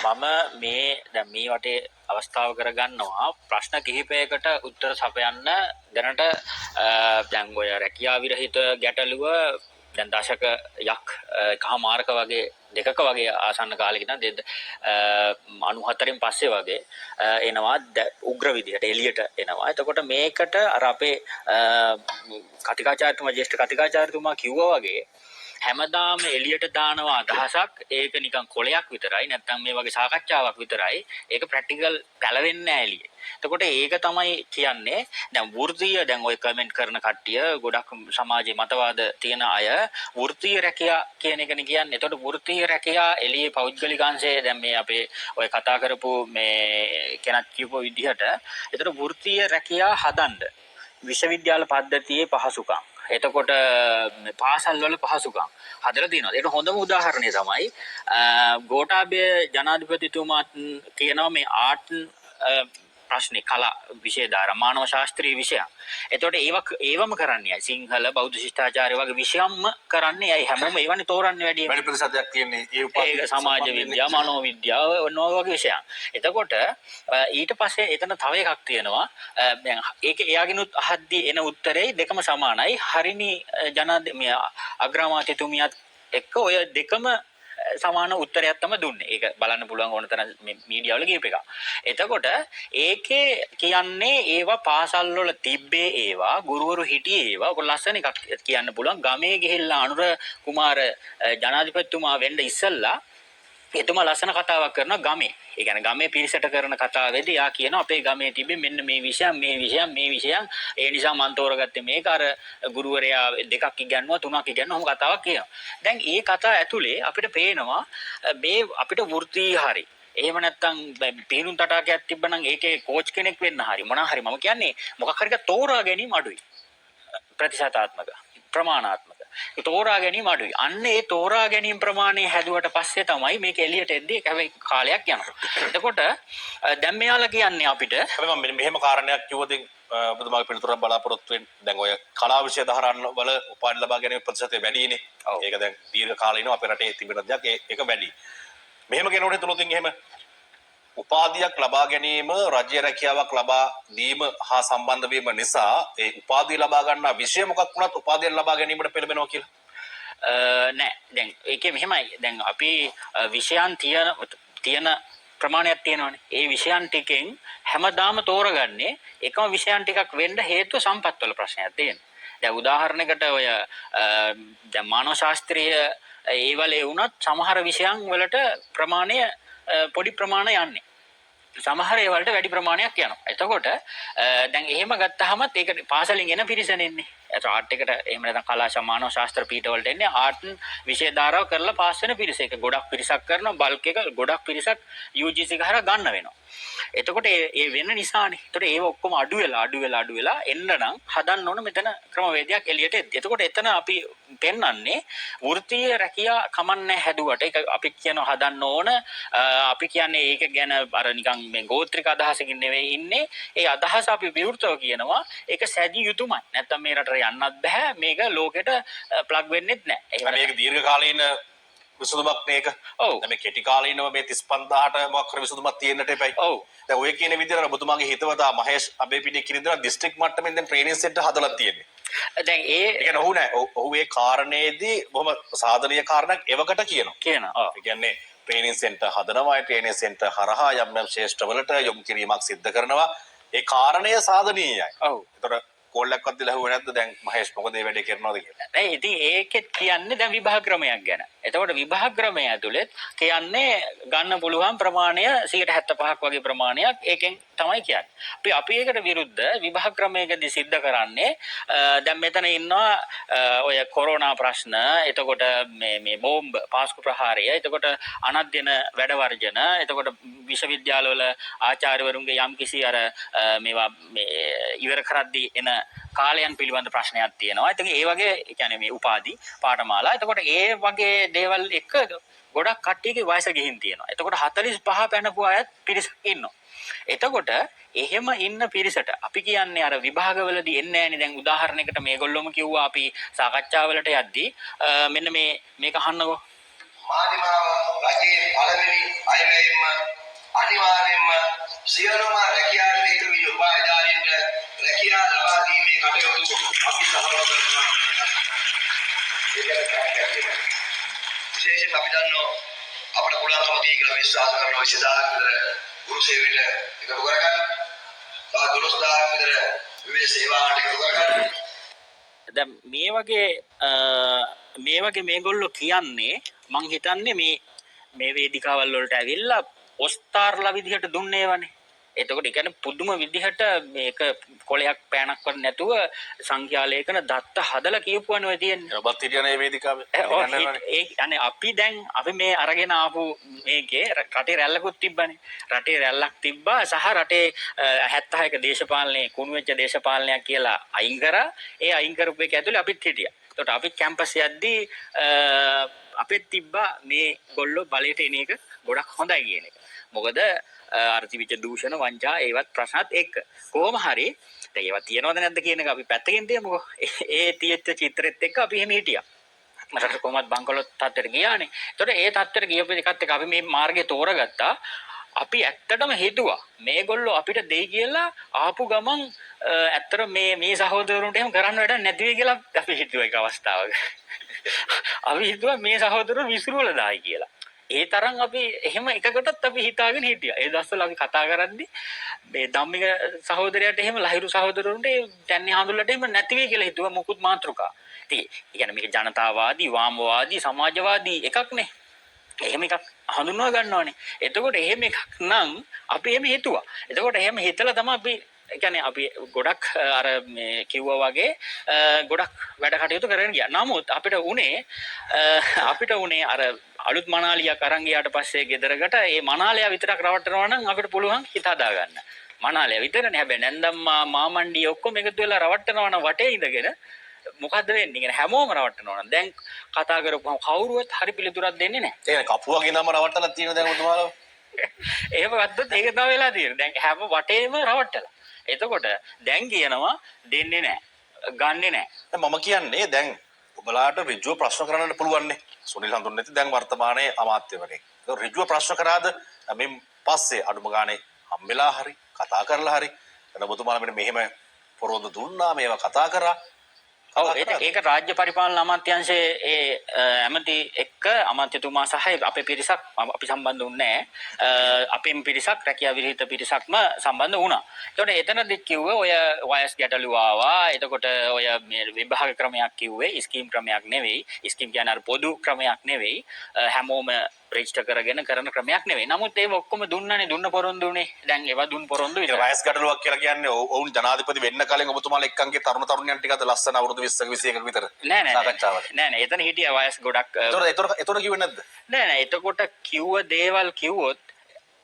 මම මේ වටේ අවස්ථාව කරගන්නවා ප්‍රශ්න කිහිපයකට උත්තර සපයන්න දැනට දැන් ඔය රැකියා විරහිත ගැටලුව දැන් දශකයක් එකහමාරක වගේ දෙකක වගේ ආසන්න කාලෙක ඉඳන් 94න් පස්සේ වගේ එනවා උග්‍ර විදිහට එළියට එනවා. එතකොට මේකට අර අපේ කතිකාචාර්යතුමා ජ්‍යෙෂ්ඨ කතිකාචාර්යතුමා කිව්වා වගේ හැමදාම එළියට දානවා අදහසක් ඒක නිකන් කොලයක් විතරයි නැත්නම් මේ වගේ සාකච්ඡාවක් විතරයි ඒක ප්‍රැක්ටිකල් පැලවෙන්නේ නැහැ එළියේ. එතකොට ඒක තමයි කියන්නේ දැන් වෘත්තීය දැන් ඔය කමෙන්ට් කරන කට්ටිය ගොඩක් සමාජයේ මතවාද තියෙන අය වෘත්තීය රැකියා කියන එකනේ කියන්නේ. එතකොට වෘත්තීය රැකියා එළියේ පෞද්ගලිකාංශයේ දැන් මේ අපේ ඔය කතා කරපු මේ කෙනත් කියපු විදිහට එතකොට වෘත්තීය රැකියා හදන්න විශ්වවිද්‍යාල පද්ධතියේ පහසුකම් එතකොට පාසල් වල පහසුකම් හදලා තියෙනවා. ඒක හොඳම උදාහරණය තමයි ගෝඨාභය ජනාධිපතිතුමා කියනවා මේ ආර්ට් ප්‍රශ්නේ කලා විෂය දාලා මානව ශාස්ත්‍රීය විෂයන්. එතකොට ඒවම කරන්නේ සිංහල බෞද්ධ ශිෂ්ටාචාරය වගේ විෂයන්ම කරන්නේ අය හැමෝම ඒවනේ තෝරන්නේ වැඩි. වැඩි ප්‍රතිශතයක් තියෙන්නේ ඒ උපාධිය. ඒක සමාජ විද්‍යාව, මනෝ විද්‍යාව ඔය වගේ විෂයන්. එතකොට ඊට පස්සේ එතන තව එකක් තියෙනවා. දැන් ඒක එයාගෙනුත් අහද්දී එන උත්තරේ දෙකම සමානයි. හරිනි මේ අග්‍රාමාත්‍යතුමියත් එක්ක ඔය දෙකම සමාන උත්තරයක් තමයි දුන්නේ. ඒක බලන්න පුළුවන් ඕන තරම් මේ මීඩියා වල කියප එක. එතකොට ඒකේ කියන්නේ ඒවා පාසල් වල තිබ්බේ ඒවා ගුරුවරු හිටියේ ඒවා. ඔක ලස්සන එකක් කියන්න පුළුවන්. ගමේ ගිහිල්ලා අනුර කුමාර ජනාධිපතිතුමා වෙන්න ඉස්සෙල්ලා එතුමා ලස්සන කතාවක් කරනවා ගමේ. ඒ කියන්නේ ගමේ පිරිසට කරන කතාවේදී යා කියනවා අපේ ගමේ තිබෙන්නේ මෙන්න මේ විෂයන් ඒ නිසා මම තෝරගත්තේ මේක අර ගුරුවරයා දෙකක් ඉගන්වුවා තුනක් ඉගන්වුවා ඔහොම කතාවක් කියනවා. දැන් මේ කතාව ඇතුලේ අපිට පේනවා මේ අපිට වෘත්තීය හරි එහෙම නැත්නම් පිරුම් තටාකයක් තිබ්බනම් ඒකේ කෝච් කෙනෙක් වෙන්න හරි මොනවා හරි මම කියන්නේ මොකක් හරි එක තෝරා ගැනීම අඩුයි. ප්‍රතිශතාත්මක ප්‍රමාණාත්මක තෝරා ගැනීම අඩුයි. අන්න ඒ තෝරා ගැනීම ප්‍රමාණය හැදුවට පස්සේ තමයි මේක එළියට එද්දී හැබැයි කාලයක් යනවා. එතකොට දැන් මෙයාලා කියන්නේ අපිට මම මෙහෙම කාරණයක් කිව්වොත් ඔබතුමාගේ පිළිතුරක් බලාපොරොත්තු වෙන්න දැන් ඔය කලා විෂය දහරන්න වල උපාධි ලබා ගැනීම ප්‍රතිශතය වැඩිනේ. ඒක දැන් දීර්ඝ කාලීනව අපේ රටේ තිබෙන දෙයක් ඒක වැඩි. මෙහෙම කෙනෙකුට හිතුනොත් එහෙම උපාධියක් ලබා ගැනීම රාජ්‍ය රැකියාවක් ලබා දීම හා සම්බන්ධ වීම නිසා ඒ උපාධිය ලබා ගන්නා විෂය මොකක් වුණත් උපාධිය ලබා ගැනීමට පෙළඹෙනවා කියලා නෑ. දැන් ඒකේ මෙහෙමයි. දැන් අපි විෂයන් තියෙන ප්‍රමාණයක් තියෙනවානේ. ඒ විෂයන් ටිකෙන් හැමදාම තෝරගන්නේ එකම විෂයන් ටිකක් වෙන්න හේතුව සම්පත්වල ප්‍රශ්නයක් තියෙනවා. දැන් උදාහරණයකට ඔය දැන් මානව ශාස්ත්‍රීය ඒ වලේ වුණත් සමහර විෂයන් වලට ප්‍රමාණය පොඩි ප්‍රමාණයක් යන්නේ. සමහර ඒවලට වැඩි ප්‍රමාණයක් යනවා. එතකොට දැන් එහෙම ගත්තාමත් ඒක පාසලෙන් එන පිරිසනේ ඉන්නේ. ඒත් ආර්ට් එකට එහෙම නැත්නම් කලා සමානව ශාස්ත්‍ර පීඨ වලට එන්නේ ආර්ට් විෂය ධාරාව කරලා පාස් වෙන පිරිස. ඒක ගොඩක් පිරිසක් කරනවා. බල්ක් එක ගොඩක් පිරිසක් UGC ගහලා ගන්න වෙනවා. එතකොට ඒ වෙන නිසානේ. එතකොට ඒව ඔක්කොම අඩු වෙලා එන්න නම් හදන්න ඕන මෙතන ක්‍රමවේදයක් එළියට එද්දි. එතකොට එතන අපි පෙන්වන්නේ වෘත්තීය රැකියා කමන්නේ හැදුවට ඒක අපි කියනවා හදන්න ඕන. අපි කියන්නේ ඒක ගැන අර නිකන් මේ ගෝත්‍රික අදහසකින් නෙවෙයි ඉන්නේ. ඒ අදහස අපි විවෘතව කියනවා. ඒක සැදී යුතුයමයි. නැත්තම් මේ රටට යන්නත් බෑ. මේක ලෝකෙට ප්ලග් වෙන්නෙත් නෑ. මේක දීර්ඝ කාලීන විසඳුමක් මේක. ඔව්. දැන් මේ කෙටි කාලීනව මේ 35000ට මොකක් කර විසඳුමක් තියෙන්නට එපයි. ඔව්. දැන් ඔය කියන විදිහට ඔබතුමාගේ හිතවතා මහේෂ් අබේපිටිය කියන දා දිස්ත්‍රික් මට්ටමින් දැන් ට්‍රේනින් සෙන්ටර් හදලා තියෙන්නේ. දැන් ඒ කියන්නේ ඔහු නෑ. ඔහු ඒ කාරණේදී බොහොම සාධනීය කාරණයක් එවකට කියනවා. ඔව්. ඒ කියන්නේ ට්‍රේනින් සෙන්ටර් හදනවා. ට්‍රේනින් සෙන්ටර් හරහා යම් ශේෂ්ඨවලට යොමු කිරීමක් සිද්ධ කරනවා. ඒ කාරණය සාධනීයයි. ඔව්. ඒතර කෝල්ලක්වත් දීලා හුව නැද්ද දැන් මහේෂ් මොකද මේ වැඩේ කරනවද කියලා? නෑ ඉතින් ඒකෙත් කියන්නේ දැන් විභාග ක්‍රමයක් ගැන. එතකොට විභාග ක්‍රමය ඇතුළේ කියන්නේ ගන්න පුළුවන් ප්‍රමාණය 75ක් වගේ ප්‍රමාණයක් ඒකෙන් තමයි කියන්නේ. අපි ඒකට විරුද්ධ විභාග ක්‍රමයකදී सिद्ध කරන්නේ දැන් මෙතන ඉන්නවා ඔය කොරෝනා ප්‍රශ්න, එතකොට මේ බෝම්බ පාස්කු ප්‍රහාරය, එතකොට අනධ්‍යන වැඩ වර්ජන, එතකොට විශ්වවිද්‍යාලවල ආචාර්යවරුන්ගේ යම්කිසි අර මේවා ඉවර කරද්දී එන කාලයන් පිළිබඳ ප්‍රශ්නයක් තියෙනවා. ඉතින් ඒ වගේ කියන්නේ මේ උපාධි පාඨමාලා. එතකොට ඒ වගේ දේවල් එක ගොඩක් කට්ටියගේ වයස ගිහින් තියෙනවා. එතකොට 45 පැනපු අයත් පිරිසක් ඉන්නවා. එතකොට එහෙම ඉන්න පිරිසට අපි කියන්නේ අර විභාගවලදී එන්නේ නැහැනේ. දැන් උදාහරණයකට මේගොල්ලොම කිව්වා අපි සාකච්ඡාවලට යද්දී මෙන්න මේක අහන්නකෝ. මාලිමාව රජයේ පළවෙනි අයවැයෙන්ම අනිවාර්යයෙන්ම සියලුම රැකියාවට එකතු වී උපාධිධාරීන්ට රැකියාව ලබා දීමේ කටයුතු අපි සහභාගී කරනවා. විශේෂයෙන් අපි දන්නවා අපට පුළුවන්කම තියෙන කියලා විශ්වාස කරන 20000ක් විතර ගුරු සේවයට එකතු කරගන්න. තව 12000ක් විතර විවිධ සේවාවන්ට එකතු කරගන්න. දැන් මේ වගේ මේගොල්ලෝ කියන්නේ මං හිතන්නේ මේ වේදිකාවල් වලට ඇවිල්ලා ඔස්තාර්ලා විදිහට දුන්නේවනේ. එතකොට ඒ කියන්නේ පුදුම විදිහට මේක කොලයක් පෑනක්වත් නැතුව සංඛ්‍යා ලේඛන දත්ත හදලා කියපුවනේ ඔය තියෙන්නේ. ඔබත් හිටියනේ වේදිකාවේ. ඒ يعني අපි මේ අරගෙන ආපු මේකේ රටේ රැල්ලකුත් තිබ්බනේ. රටේ රැල්ලක් තිබ්බා සහ රටේ 76ක දේශපාලනයේ කුණු වෙච්ච දේශපාලනයක් කියලා අයින් කරා. ඒ අයින් කරපු එක ඇතුලේ අපිත් හිටියා. එතකොට අපි කැම්පස් යද්දී අපිත් තිබ්බා මේ ගොල්ලෝ බලයට එන එක ගොඩක් හොඳයි කියන එක. මොකද අර්ථිවිච්ච දූෂණ වංචා ඒවත් ප්‍රශ්නත් එක්ක කොහොම හරි දැන් ඒවා තියනවද නැද්ද කියන එක අපි පැත්තකින් තියමුකෝ. ඒ තියෙච්ච චිත්‍රෙත් එක්ක අපි එහෙම හිටියා. මට කොහොමද බංකොලොත් තත්ත්වයට ගියානේ. ඒතකොට ඒ තත්ත්වයට ගියපු එකත් එක්ක අපි මේ මාර්ගය තෝරගත්තා. අපි ඇත්තටම හිතුවා මේගොල්ලෝ අපිට දෙයි කියලා ආපු ගමන් ඇත්තට මේ සහෝදරවරුන්ට එහෙම කරන්න වැඩක් නැති වෙයි කියලා අපි හිතුවා එක අවස්ථාවක. අපි හිතුවා මේ සහෝදරවරු විසිරුවලා දායි කියලා. ඒ තරම් අපි එහෙම එකකටත් අපි හිතාගෙන හිටියා. ඒ දවස්වල අපි කතා කරද්දි මේ ධම්මික සහෝදරයාට එහෙම ලහිරු සහෝදරවරුන්ට තන්නේ හඳුල්ලට එහෙම නැති වෙයි කියලා හිතුවා මුකුත් මාත්‍රිකා. ඉතින් ඒ කියන්නේ මේක ජනතාවාදී, වාමවාදී, සමාජවාදී එකක්නේ. එහෙම එකක් හඳුන්වා ගන්නවානේ. එතකොට එහෙම එකක් නම් අපි එහෙම හිතුවා. එතකොට එහෙම හිතලා තමයි අපි කියන්නේ අපි ගොඩක් අර මේ කිව්වා වගේ ගොඩක් වැඩ කටයුතු කරගෙන ගියා. නමුත් අපිට උනේ අර අලුත් මනාලියක් අරන් ගියාට පස්සේ ගෙදරකට ඒ මනාලයා විතරක් රවට්ටනවා නම් අපිට පුළුවන් හිත හදා ගන්න. මනාලයා විතරනේ. හැබැයි නැන්දම්මා මාමණ්ඩිය ඔක්කොම එකතු වෙලා රවට්ටනවා නම් වටේ ඉඳගෙන මොකද්ද වෙන්නේ? කියන්නේ හැමෝම රවට්ටනවා නම් දැන් කතා කරපුවම කවුරුවත් හරි පිළිතුරක් දෙන්නේ නැහැ. ඒ කපුවගේ නම රවට්ටලා තියෙන දැන් ඔබතුමාලා. එහෙම ගත්තොත් ඒක තමයි වෙලා තියෙන්නේ. දැන් හැම වටේම රවට්ටලා. එතකොට දැන් කියනවා දෙන්නේ නැහැ. ගන්නෙ නැහැ. මම කියන්නේ දැන් ඔබලාට ඍජුව ප්‍රශ්න කරන්න පුළුවන්නේ. සුනිල් හඳුන් නැති දැන් වර්තමානයේ අමාත්‍යවරයෙක්. ඒක ඍජුව ප්‍රශ්න කරාද මේ පස්සේ අඩුම ගානේ හම්බෙලා හරි කතා කරලා හරි එතන ඔබතුමාලා මෙන්න මෙහෙම පොරොන්දු දුන්නා මේවා කතා කරා. ඔව් ඒක රාජ්‍ය පරිපාලන අමාත්‍යාංශයේ ඒ ඇමති එක්ක අමාත්‍යතුමා සහ අපේ පිරිසක් අපි සම්බන්ධ වුණේ නැහැ. අපේම පිරිසක් රැකියා විරහිත පිරිසක්ම සම්බන්ධ වුණා. ඒතකොට එතනදි කිව්වේ ඔය වයස් ගැටලු ආවා. එතකොට ඔය මේ විභාග ක්‍රමයක් කිව්වේ ස්කීම් ක්‍රමයක් නෙවෙයි. ස්කීම් කියන්නේ අර පොදු ක්‍රමයක් නෙවෙයි. හැමෝම රෙජිස්ටර් කරගෙන කරන ක්‍රමයක් නෙවෙයි. නමුත් ඒක ඔක්කොම දුන්න පොරොන්දුනේ. දැන් ඒවා දුන් පොරොන්දු විතර. වයස් ගැටලුවක් කියලා කියන්නේ ඔවුන් ජනාධිපති වෙන්න කලින් ඔබතුමාලා එක්කන්ගේ තරුණ තරුණියන් ටිකද ලස්සන අවුරුදු 20ක 21ක විතර සාකච්ඡාවට. නෑ එතන හිටියා වයස් ගොඩක්. ඒතොර කිව්වේ නැද්ද? නෑ එතකොට කිව්ව දේවල් කිව්වොත්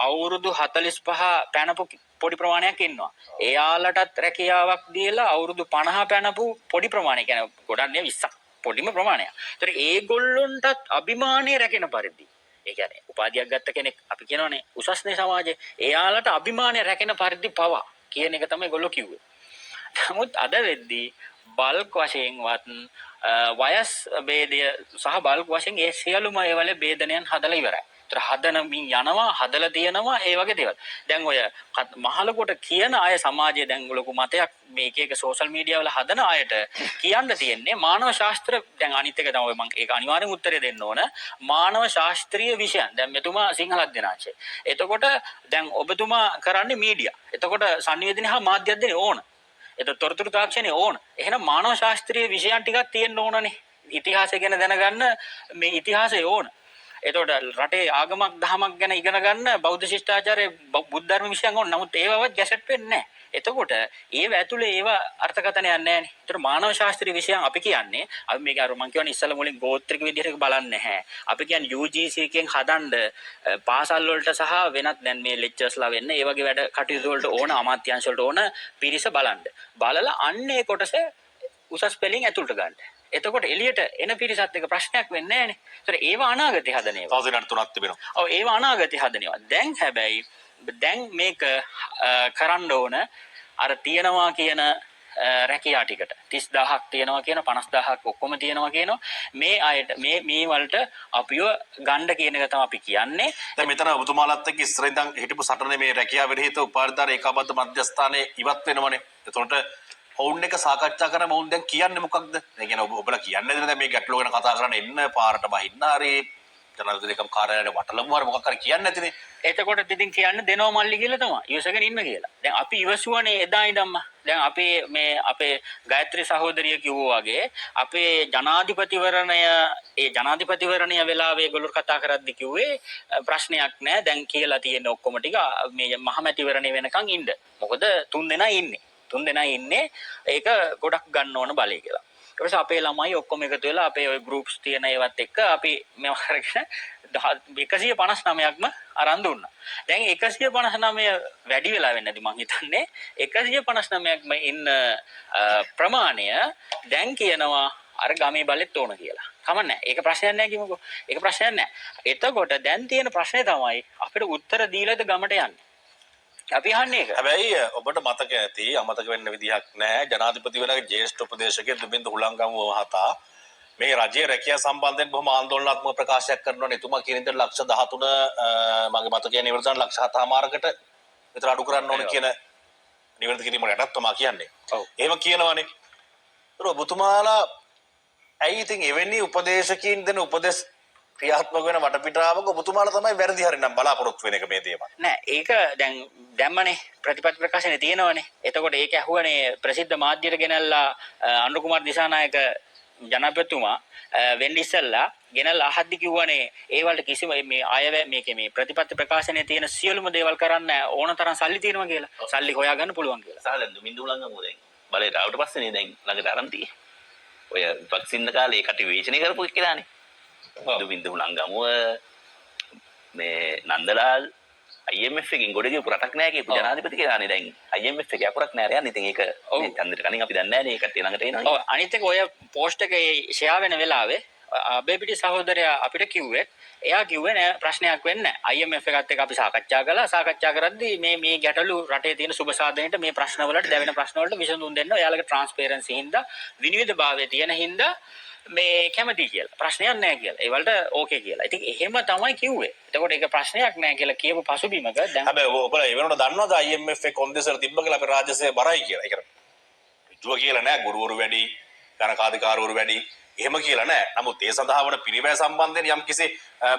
අවුරුදු 45 පැනපු පොඩි ප්‍රමාණයක් ඉන්නවා. එයාලටත් රැකියාවක් දීලා අවුරුදු 50 පැනපු පොඩි ප්‍රමාණයක් කියන්නේ ගොඩක් නෙවෙයි 20ක් පොඩිම ප්‍රමාණයක්. ඒතර ඒගොල්ලොන්ටත් අභිමානය රැකෙන පරිදි ඒ කියන්නේ උපාධියක් ගත්ත කෙනෙක් අපි කියනවනේ උසස්නේ සමාජයේ එයාලට අභිමානය රැකෙන පරිදි පවා කියන එක තමයි ඒගොල්ලෝ කිව්වේ. නමුත් අද වෙද්දී බල්ක් වශයෙන්වත් වයස් භේදය සහ බල්ක් වශයෙන් ඒ සියලුම ඒවල ભેදනයන් හදලා ඉවරයි. ඒතර හදනමින් යනවා හදලා තියෙනවා ඒ වගේ දේවල්. දැන් ඔය මහලකොට කියන අය සමාජයේ දැන් ලොකු මතයක් මේක එක සෝෂල් මීඩියා වල හදන අයට කියන්න තියෙන්නේ මානව ශාස්ත්‍ර දැන් අනිත් එක තමයි මම ඒක අනිවාර්යෙන් උත්තරේ දෙන්න ඕන. මානව ශාස්ත්‍රීය විෂයන්. දැන් මෙතුමා සිංහල අධ්‍යනාංශය. එතකොට දැන් ඔබතුමා කරන්නේ මීඩියා. එතකොට සංවේදනය හා මාධ්‍ය අධ්‍යයනය ඕන. එතකොට තොරතුරු තාක්ෂණය ඕන. එහෙනම් මානව ශාස්ත්‍රීය විෂයන් ටිකක් තියෙන්න ඕනනේ. ඉතිහාසය ගැන දැනගන්න මේ ඉතිහාසය ඕන. එතකොට රටේ ආගමක් දහමක් ගැන ඉගෙන ගන්න බෞද්ධ ශිෂ්ටාචාරයේ බුද්ධ ධර්ම විෂයන් ඕන. නමුත් ඒවවත් ගැසට් වෙන්නේ නැහැ. එතකොට ඒව ඇතුලේ ඒව අර්ථකථනයක් නැහැ නේ. ඒතර මානව ශාස්ත්‍රීය විෂයන් අපි කියන්නේ අපි මේක අර මම කියන්නේ ඉස්සෙල්ලා මුලින් ගෝත්‍රික විදිහට බලන්නේ නැහැ. අපි කියන්නේ UGC එකෙන් හදන්න පාසල් වලට සහ වෙනත් දැන් මේ ලෙක්චර්ස්ලා වෙන්න ඒ වගේ වැඩ කටයුතු වලට ඕන අමාත්‍යාංශ වලට ඕන පිරිස බලන්න. බලලා අන්න ඒ කොටස උසස් පෙළින් ඇතුළට ගන්න. එතකොට එළියට එන පිරිසත් එක ප්‍රශ්නයක් වෙන්නේ නැහැ නේ. ඒතර ඒව අනාගතේ හදන ඒවා. තවසෙනාට තුනක් තිබෙනවා. ඔව් ඒව අනාගතේ හදන ඒවා. දැන් හැබැයි දැන් මේක කරන්න ඕන අර තියනවා කියන රැකියා ටිකට 30000ක් තියෙනවා කියන 50000ක් ඔක්කොම තියෙනවා කියනවා මේ අයට මේ වලට අපිව ගන්න කියන එක තමයි අපි කියන්නේ. දැන් මෙතන ඔබතුමාලත් එක්ක ඉස්සර ඉඳන් හිටපු සටනේ මේ රැකියාව විරහිත උපාධිධාර ඒකාබද්ධ මධ්‍යස්ථානයේ ඉවත් වෙනවනේ. එතකොට ඔවුන් එක සාකච්ඡා කරන මොවුන් දැන් කියන්නේ මොකක්ද? ඒ කියන්නේ ඔබලා කියන්නේ දැන් මේ ගැටලුව ගැන කතා කරන්න එන්න පාරට බහින්න හරි ජනාධිපතිකම් කාර්යාලයට වටලමු හරි මොකක් හරි කියන්නේ නැතිනේ. එතකොට ඉතින් කියන්න දෙනවා මල්ලි කියලා තමයි. ඉවසගෙන ඉන්න කියලා. දැන් අපි ඉවසුවනේ එදා ඉඳන්ම. දැන් අපේ ගායත්‍රී සහෝදරිය කිව්වා වගේ අපේ ජනාධිපතිවරණය වෙලාවේ ඒගොල්ලෝ කතා කරද්දි කිව්වේ ප්‍රශ්නයක් නැහැ. දැන් කියලා තියෙන ඔක්කොම ටික මේ මහමැතිවරණය වෙනකන් ඉන්න. මොකද 3 දෙනා ඉන්නේ. ඒක ගොඩක් ගන්න ඕන බලය කියලා. ඊට පස්සේ අපේ ළමයි ඔක්කොම එකතු වෙලා අපේ ওই ගෲප්ස් තියෙන ඒවත් එක්ක අපි මේව අරගෙන 159ක්ම අරන් දුන්නා. දැන් 159 වැඩි වෙලා වෙන්නේ නැති මං හිතන්නේ 159ක්ම ඉන්න ප්‍රමාණය දැන් කියනවා අර ගමේ බලෙත් ඕන කියලා. කමන්නේ. ඒක ප්‍රශ්නයක් නෑ කිමුකෝ. ඒක ප්‍රශ්නයක් නෑ. එතකොට දැන් තියෙන ප්‍රශ්නේ තමයි අපිට උත්තර දීලාද ගමට යන්නේ. අපි අහන්නේ ඒක. හැබැයි ඔබට මතක ඇති අමතක වෙන්න විදිහක් නැහැ ජනාධිපතිවරයාගේ ජ්‍යෙෂ්ඨ උපදේශකයෙක් දුමින්ද හුලංගම මහතා මේ රජයේ රැකියා සම්බන්ධයෙන් බොහොම ආందోලනාත්මක ප්‍රකාශයක් කරනවා නේ. එතුමා කියන විදිහට ලක්ෂ 13 මගේ මතකයේ නිවර්තන ලක්ෂ 7මාරකට විතර අඩු කරන්න ඕන කියන නිවර්තන කිරීමකට යටත් තමයි කියන්නේ. ඔව්. එහෙම කියනවනේ. ඒතර ඔබතුමාලා ඇයි ඉතින් එවැනි උපදේශකීන් දෙන උපදේශ ක්‍රියාත්මක වෙන වටපිටාවක ඔබතුමාලා තමයි වැරදි හරිනම් බලාපොරොත්තු වෙන එක මේ දේවල්. නෑ ඒක දැන් දැම්මනේ ප්‍රතිපත්ති ප්‍රකාශනේ තියෙනවනේ. එතකොට ඒක ඇහුවනේ ප්‍රසිද්ධ මාධ්‍යයට ගෙනල්ලා අනුර කුමාර දිසානායක ජනාධිපතිතුමා වෙන්න ඉස්සෙල්ලා ගෙනල්ලා අහද්දි කිව්වනේ ඒ වලට කිසිම මේ අයවැය මේකේ මේ ප්‍රතිපත්ති ප්‍රකාශනයේ තියෙන සියලුම දේවල් කරන්න ඕන තරම් සල්ලි තියෙනවා කියලා. සල්ලි හොයාගන්න පුළුවන් කියලා. සාහලෙන් දුමින්දු ළඟම දැන් බලයට ආවට පස්සේනේ දැන් ළඟට අරන් තියෙන්නේ. ඔය වැක්සින් කාලේ කට විවේචනය කරපු එක්කලානේ. දුමින්දු ළඟම මේ නන්දලාල් IMF එකෙන් ගොඩ ගිහපු රටක් නෑ කියපු ජනාධිපති කියලානේ දැන් IMF එකේ අකුරක් නෑ යන්නේ. ඉතින් ඒක මේ චන්ද්‍ර කණින් අපි දන්නේ නෑනේ ඒකට ළඟට එනවා. ඔව් අනිත් එක ඔය පෝස්ට් එකේ ෂෙයා වෙන වෙලාවේ අබේපිටි සහෝදරයා අපිට කිව්වේ එයා කිව්වේ නෑ ප්‍රශ්නයක් වෙන්නේ නෑ. IMF එකත් එක්ක අපි සාකච්ඡා කරද්දී මේ ගැටලු රටේ තියෙන සුබ සාධනෙට මේ ප්‍රශ්න වලට දැවෙන ප්‍රශ්න වලට විසඳුම් දෙන්න ඔයාලගේ ට්‍රාන්ස්පරන්සි හින්දා විනිවිදභාවයේ තියෙන හින්දා මේ කැමති කියලා. ප්‍රශ්නයක් නෑ කියලා. ඒ වලට ඕකේ කියලා. ඉතින් එහෙම තමයි කිව්වේ. එතකොට ඒක ප්‍රශ්නයක් නෑ කියලා කියපු පසුබිමක දැන් හැබැයි ඔබලා ඒ වෙනකොට දන්නවද IMF එක කොන්දේසර තිබ්බ කියලා අපේ රාජ්‍යසේවය බරයි කියලා. ඒක ඍජුව කියලා නෑ. ගුරුවරු වැඩි, ගණකාධිකාරවරු වැඩි. එහෙම කියලා නෑ. නමුත් ඒ සඳහා වන පිරිවැය සම්බන්ධයෙන් යම්කිසි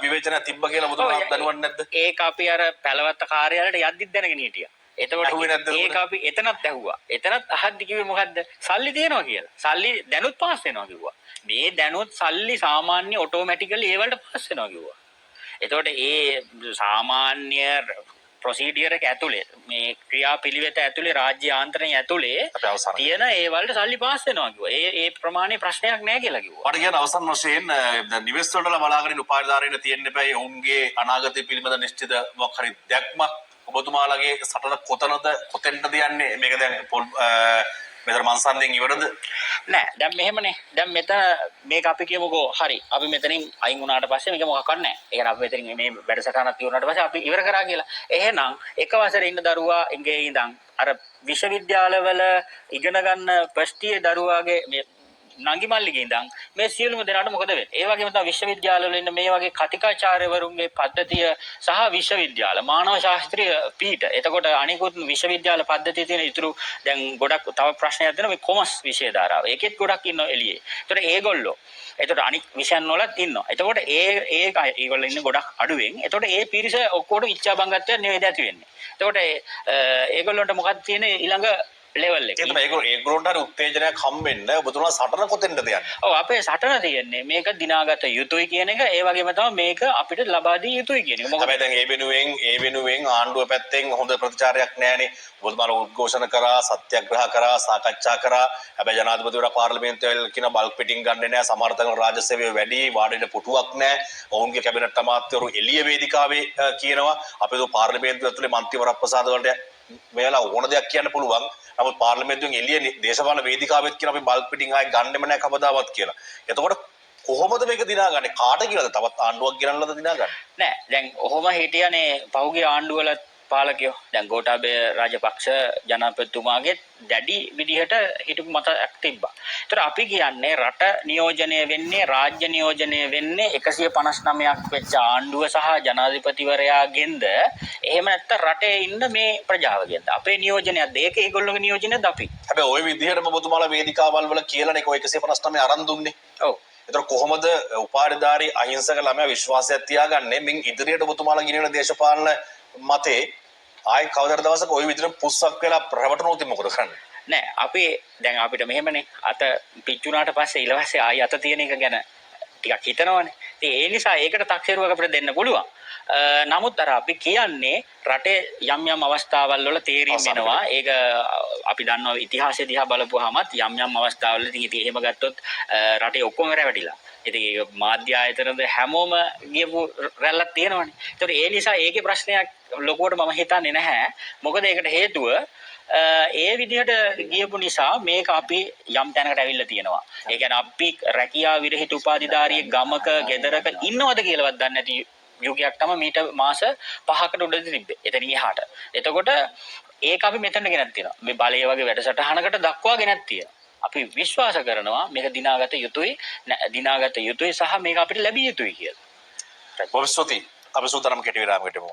විවේචනයක් තිබ්බ කියලා ඔබතුමා දන්නවද නැද්ද? ඒක අපි අර පැලවත්ත කාර්යාලයට යද්දිත් දැනගෙන හිටියා. ඇහුවේ නැද්ද එතකොට ඒක අපි එතනත් ඇහුවා. එතනත් අහද්දි කිව්වේ මොකද්ද? සල්ලි තියෙනවා කියලා. සල්ලි දැනුත් පාස් වෙනවා කිව්වා. මේ දැනුත් සල්ලි සාමාන්‍ය ඔටෝමැටිකලි ඒ වලට පාස් වෙනවා කිව්වා. එතකොට ඒ සාමාන්‍ය ප්‍රොසීඩියර් එක ඇතුලේ මේ ක්‍රියාපිළිවෙත ඇතුලේ රාජ්‍ය ආන්තරණය ඇතුලේ තියෙන ඒ වලට සල්ලි පාස් වෙනවා කිව්වා. ඒ ප්‍රමාණය ප්‍රශ්නයක් නෑ කියලා කිව්වා. මට කියන අවසන් වශයෙන් නිවෙස් වලට බලාගෙන ඉන්න උපාධිධාරීන් තියෙන්න බෑ ඔවුන්ගේ අනාගතය පිළිබඳ නිශ්චිත මොකක් හරි දැක්මක් ඔබතුමාලගේ සටන කොතෙන්ද යන්නේ මේක දැන් මෙතන මන්සන්දෙන් ඉවරද නෑ දැන් මෙහෙමනේ දැන් මෙතන මේක අපි කියමුකෝ හරි අපි මෙතනින් අයින් වුණාට පස්සේ මේක මොකක්වත් නෑ ඒ කියන්නේ අපි මෙතනින් මේ වැඩසටහනක් ඉවරනාට පස්සේ අපි ඉවර කරා කියලා එහෙනම් එක වසරේ ඉන්න දරුවා ඉංගේ ඉඳන් අර විශ්වවිද්‍යාලවල ඉගෙන ගන්න ෆස්ට් ඉයර් දරුවාගේ මේ නංගි මල්ලිගේ ඉඳන් මේ සියලුම දෙනාට මොකද වෙන්නේ? ඒ වගේම තමයි විශ්වවිද්‍යාලවල ඉන්න මේ වගේ කතිකාචාර්යවරුන්ගේ පද්ධතිය සහ විශ්වවිද්‍යාල මානව ශාස්ත්‍රීය පීඨ. එතකොට අනිකුත් විශ්වවිද්‍යාල පද්ධතිය තියෙන ඉතුරු දැන් ගොඩක් තව ප්‍රශ්නයක් දෙනවා මේ කොමර්ස් විෂය ධාරාව. ඒකෙත් ගොඩක් ඉන්නවා එළියේ. ඒතකොට ඒගොල්ලෝ එතකොට අනික් විෂයන් වලත් ඉන්නවා. එතකොට ඒගොල්ලෝ ඉන්නේ ගොඩක් අඩුවෙන්. එතකොට ඒ පිරිස ඔක්කොටම ඉච්ඡා බංගත්වයක් නෙවෙයි ඇති වෙන්නේ. එතකොට ඒගොල්ලන්ට මොකක්ද තියෙන්නේ ඊළඟ ලෙවල් එක. ඒගොල්ලන්ට හරි උත්තේජනයක් හම්බෙන්න ඔබතුමා සටන කොතෙන්ද යන්නේ? ඔව් අපේ සටන තියෙන්නේ මේක දිනාගත යුතුයි කියන එක ඒ වගේම තමයි මේක අපිට ලබා දී යුතුයි කියන එක. මොකද හැබැයි දැන් ඒ වෙනුවෙන් ආණ්ඩුව පැත්තෙන් හොඳ ප්‍රතිචාරයක් නැහැනේ. ඔබතුමාලා උද්ඝෝෂණ කරා, සත්‍යග්‍රහ කරා, සාකච්ඡා කරා. හැබැයි ජනාධිපතිවරයා පාර්ලිමේන්තුවේ කියන බල්ක් පිටින් ගන්නේ නැහැ. සමහරතන රාජ්‍ය සේවය වැඩි, වාඩිට පුටුවක් නැහැ. ඔවුන්ගේ කැබිනට් අමාත්‍යවරු එළිය වේදිකාවේ කියනවා අපේ පාර්ලිමේන්තුව ඇතුලේ මන්ත්‍රීවර අප්‍රසාද වලට මේලා ඕන දෙයක් කියන්න පුළුවන්. නමුත් පාර්ලිමේන්තුවෙන් එළිය දේශපාලන වේදිකාවෙත් කියන අපි බල්ක් පිටින් ආයෙ ගන්නෙම නැහැ කවදාවත් කියලා. එතකොට කොහොමද මේක දිනාගන්නේ? කාට කියලාද? තවත් ආණ්ඩුවක් ගෙනල්ලාද දිනාගන්නේ? නෑ දැන් ඔහොම හිටියනේ පහුගිය ආණ්ඩුවල පාලකයෝ දැන් ගෝඨාභය රාජපක්ෂ ජනාධිපතිතුමාගේ දැඩි විදිහට හිටපු මතයක් තිබ්බා. ඒතර අපි කියන්නේ රට නියෝජනය වෙන්නේ රාජ්‍ය නියෝජනය වෙන්නේ 159ක් වෙච්ච ආණ්ඩුව සහ ජනාධිපතිවරයාගෙන්ද එහෙම නැත්නම් රටේ ඉන්න මේ ප්‍රජාවගෙන්ද අපේ නියෝජනයක්ද ඒක ඒගොල්ලෝගේ නියෝජනයක්ද අපි. හැබැයි ওই විදිහටම ඔබතුමාලා වේදිකාවල් වල කියලානේ කො 159 අරන් දුන්නේ. ඔව්. ඒතර කොහොමද උපාධිධාරී අහිංසක ළමයා විශ්වාසයක් තියාගන්නේ මින් ඉදිරියට ඔබතුමාලා ගෙනියන දේශපාලන මතේ ආයි කවදාද දවසක ওই විදිහට පුස්සක් වෙලා රැවටුනොත් මොකද කරන්නේ? නෑ අපි දැන් අපිට මෙහෙමනේ අත පිච්චුනාට පස්සේ ඊළඟට ආයි අත තියෙන එක ගැන ටිකක් හිතනවනේ. ඉතින් ඒ නිසා ඒකට තක්සේරුවක් අපිට දෙන්න පුළුවන්. නමුත් අර අපි කියන්නේ රටේ යම් යම් අවස්ථාවල් වල තේරීම් වෙනවා. ඒක අපි දන්නවා ඉතිහාසය දිහා බලපුවාමත් යම් අවස්ථාවලදී ඉතින් එහෙම ගත්තොත් රටේ ඔක්කොම රැවටිලා. ඉතින් ඒක මාධ්‍ය ආයතනද හැමෝම ගියපු රැල්ලක් තියෙනවනේ. ඒතකොට ඒ නිසා ඒකේ ප්‍රශ්නයක් ලොකුවට මම හිතන්නේ නැහැ. මොකද ඒකට හේතුව ඒ විදිහට ගියපු නිසා මේක අපි යම් තැනකට ඇවිල්ලා තියෙනවා. ඒ කියන්නේ අපි රැකියා විරහිත උපාධිධාරියෙක් ගමක ගෙදරක ඉන්නවද කියලාවත් දන්නේ නැති යුගයක් තමයි මීට මාස 5කට උඩදී තිබ්බේ. එතනින් එහාට. එතකොට ඒක අපි මෙතන ගෙනත් තියෙනවා. මේ බලය වගේ වැඩසටහනකට දක්වා ගෙනත් තියෙනවා. අපි විශ්වාස කරනවා මේක දිනාගත යුතුයි සහ මේක අපිට ලැබිය යුතුයි කියලා. බොහොම ස්තුතියි. අපි සූදානම් කෙටි විරාමයකට යමු.